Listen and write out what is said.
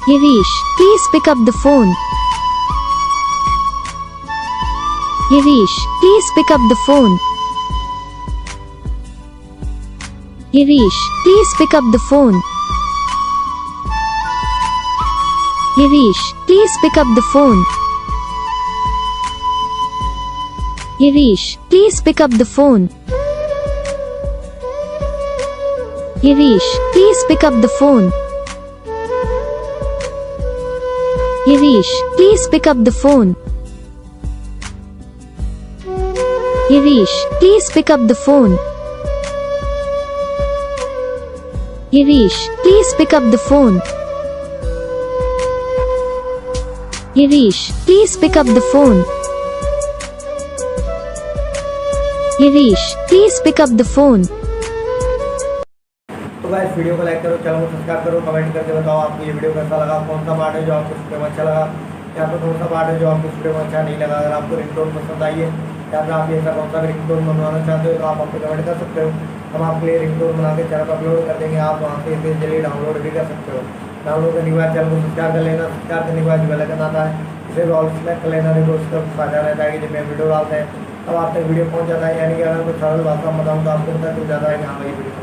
Girish, please pick up the phone. Girish, please pick up the phone. Girish, please pick up the phone. Girish, please pick up the phone. Girish, please pick up the phone. Girish, please pick up the phone. Girish, please pick up the phone. Girish, please pick up the phone. Girish, please pick up the phone. Girish, please pick up the phone. Girish, please pick up the phone. तो guys video को like करो, channel को subscribe करो, comment करके बताओ आपको ये video कैसा लगा, कौन सा पार्ट है जो आपको सुनने में अच्छा लगा या फिर कौन सा पार्ट है जो आपको सुनने में अच्छा नहीं लगा। अगर आपको रिंगटोन पसंद आई है या फिर आप ऐसा कौन सा रिंगटोन बनवाना चाहते हो तो आप हमको कमेंट कर सकते हो। हम आपके लिए रिंगटोन बना के चैनल पर अपलोड कर देंगे, आप वहाँ से इसे जल्दी डाउनलोड भी कर सकते हो। डाउनलोड करने के बाद चैनल को सब्सक्राइब कर लेना, सब्सक्राइब करने के बाद जो बेल आइकन आता है इसे भी ऑल सेलेक्ट कर लेना, देखो उसका फायदा रहता है कि जब मैं वीडियो डालते हैं तब आप तक वीडियो पहुँच जाता है। यानी कि अगर मैं सरल भाषा में बताऊँ तो आपको पता चल जाता है कि हाँ भाई वीडियो